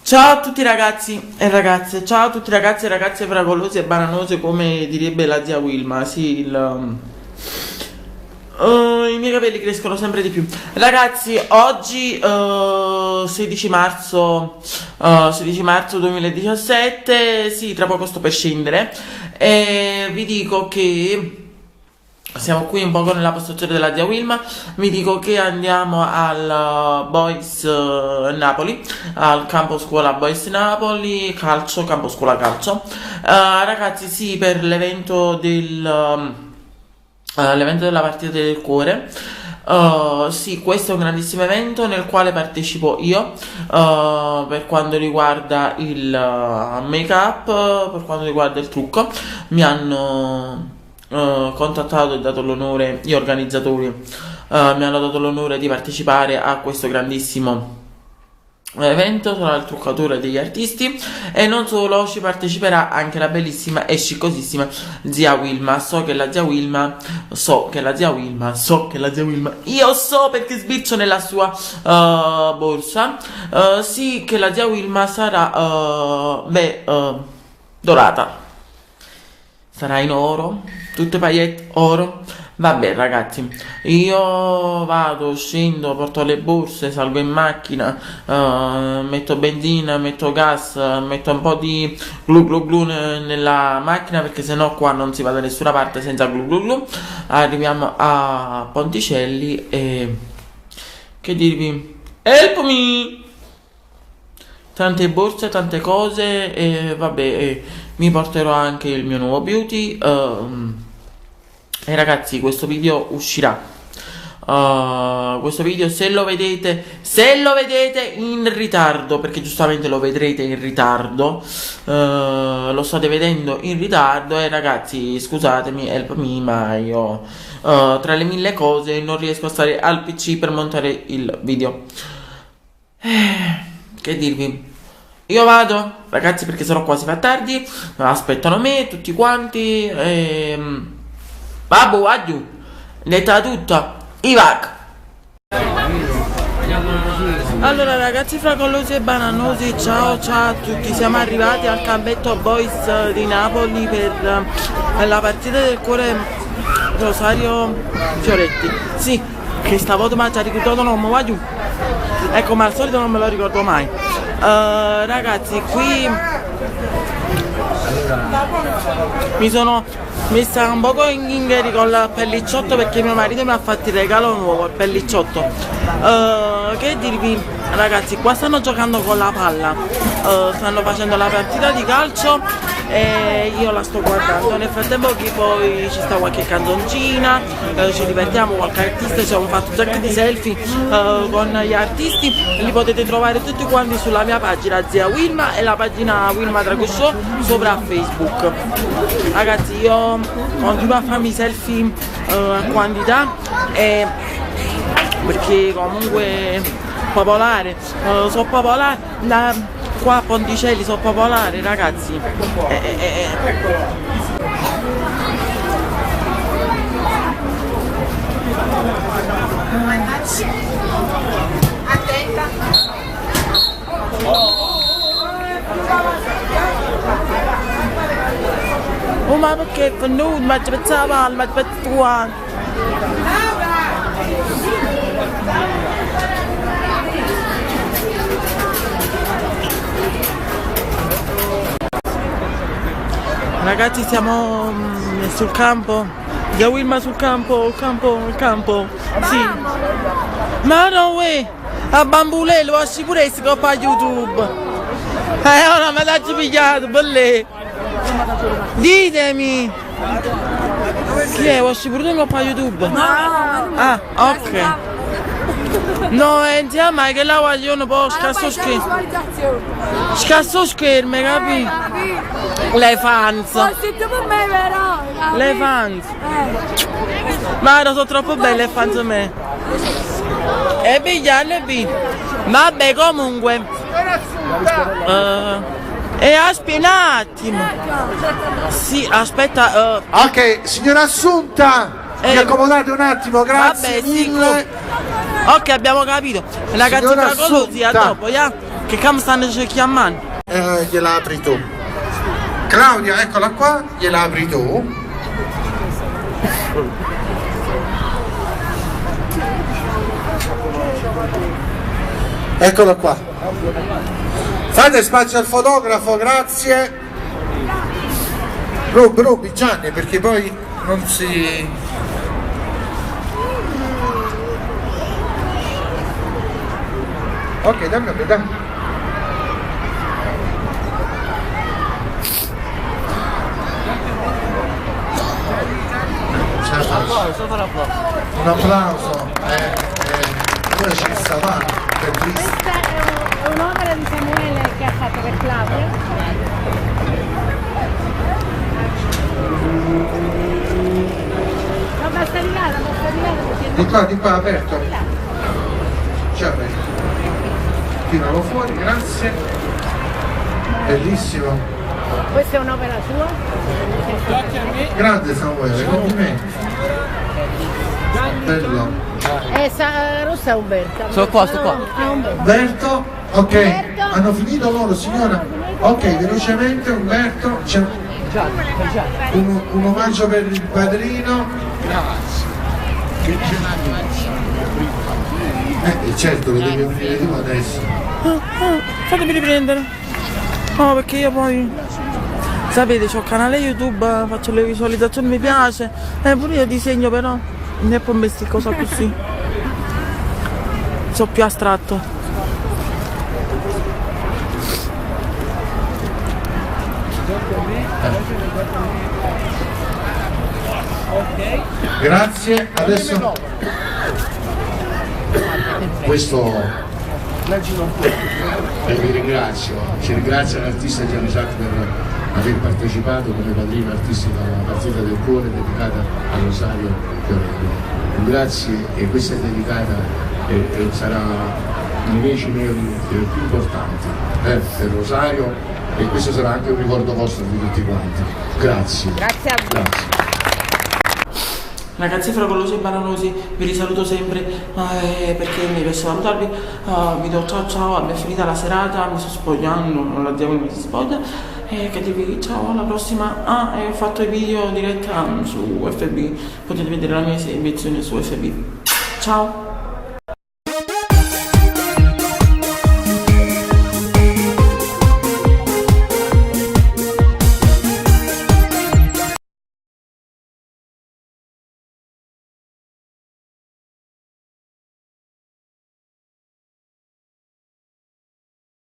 Ciao a tutti ragazzi e ragazze, ciao a tutti ragazzi e ragazze fragolose e bananose come direbbe la zia Wilma, sì, i miei capelli crescono sempre di più. Ragazzi, oggi 16 marzo 2017, sì, tra poco sto per scendere e vi dico che siamo qui un poco nella postazione della zia Wilma. Vi dico che andiamo al Boys Napoli, al campo scuola Boys Napoli, calcio, campo scuola calcio. Ragazzi, sì, per l'evento della partita del cuore. Sì, questo è un grandissimo evento nel quale partecipo io, per quanto riguarda il make up, per quanto riguarda il trucco. Mi hanno contattato e dato l'onore, gli organizzatori mi hanno dato l'onore di partecipare a questo grandissimo evento. Sono il truccatore degli artisti e non solo, ci parteciperà anche la bellissima e sciccosissima zia Wilma. So che la zia Wilma, io so perché sbircio nella sua borsa, sì, che la zia Wilma sarà dorata. Sarà in oro, tutte paillette oro. Vabbè ragazzi, io vado, scendo, porto le borse, salgo in macchina, metto benzina, metto gas, metto un po' di glu glu glu nella macchina, perché sennò qua non si va da nessuna parte senza glu glu glu. Arriviamo a Ponticelli e che dirvi? Help me! Tante borse, tante cose e vabbè, mi porterò anche il mio nuovo beauty. E ragazzi, questo video uscirà. Questo video, se lo vedete in ritardo, perché giustamente lo vedrete in ritardo, lo state vedendo in ritardo. E ragazzi, scusatemi, help me, ma io tra le mille cose non riesco a stare al PC per montare il video. Che dirvi? Io vado, ragazzi, perché sennò qua si fa tardi. Aspettano me, tutti quanti. Babbo, aggiù. Detta tutta. Ivac. Allora ragazzi fragolosi e bananosi, ciao a tutti. Siamo arrivati al campetto Boys di Napoli per la partita del cuore Rosario Fioretti. Sì, che stavolta mi ha già ricordato, non mi va giù. Ecco, ma al solito non me lo ricordo mai. Ragazzi, qui mi sono messa un poco in ghieri con il pellicciotto, perché mio marito mi ha fatto il regalo nuovo, il pellicciotto. Che dirvi, ragazzi, qua stanno giocando con la palla, stanno facendo la partita di calcio e io la sto guardando. Nel frattempo che poi ci sta qualche canzoncina, ci divertiamo, qualche artista, ci siamo fatto un sacco di selfie con gli artisti. Li potete trovare tutti quanti sulla mia pagina Zia Wilma e la pagina Wilma Drago Show sopra a Facebook. Ragazzi, io continuo a farmi selfie a quantità, perché comunque popolare, so popolare, qua a Ponticelli sono popolare, ragazzi. Attenta. Oh, ma perché è venuto? Ma ci pensava, ma ci pensava. Ragazzi, siamo sul campo. Zia Wilma sul campo, il campo. Sì. Ma no, a Bambulello, a sicurezza che ho per YouTube. Ora mi l'ha pigliato, belle. Ditemi. Chi è? Ho sicurezza che ho per YouTube. No, ah, ok. No, insieme che la voglio un po' scasso schermo, capito? Le fans. Le fans. Ma sono troppo belle le fans a me. E pigliarle vabbè, comunque. E aspetta un attimo. Sì, aspetta. Ok, signora Assunta, vi accomodate un attimo, grazie vabbè, mille. Sì, ok, abbiamo capito. Ragazzi, fragolosi, a dopo, Che cam stanno chiamando? Gliela apri tu. Claudia, eccola qua, gliela apri tu. Eccola qua. Fate spazio al fotografo, grazie. Rubi Gianni, perché poi non si... Ok, dammi a me, dai. Un applauso. Dove ci sta bellissimo. Questa è un'opera di Samuele che ha fatto per Claudia. No, basta arrivare perché... Di qua aperto. C'è aperto. Tiralo fuori, grazie. Bellissimo. Questa è un'opera sua? Grande Samuele, complimenti. Bello. Rossa Umberto. Sto qua. Umberto, ok. Umberto. Hanno finito loro, signora? Ok, velocemente Umberto. C'è un omaggio per il padrino. Certo, lo devi aprire tu adesso. Fatemi riprendere. No, perché io poi... Sapete, c'ho un canale YouTube, faccio le visualizzazioni, mi piace. Pure io disegno però. Non è per me sti cosa così. Sono più astratto. Grazie, adesso questo vi ringrazio, ci ringrazia l'artista Gianni Jacques per aver partecipato come padrino artistico alla partita del cuore dedicata a Rosario Fiorello. Grazie, e questa è dedicata e sarà nei miei cineoli più importanti per Rosario, e questo sarà anche un ricordo vostro di tutti quanti. Grazie. Grazie a voi. Grazie. Ragazzi fragolosi e bananosi, vi risaluto sempre perché mi piace salutarvi, vi do ciao, è finita la serata, mi sto spogliando, non la diavolo mi si spoglia, e che dirvi ciao, alla prossima. E ho fatto i video diretta su FB, potete vedere la mia esibizione su FB. Ciao!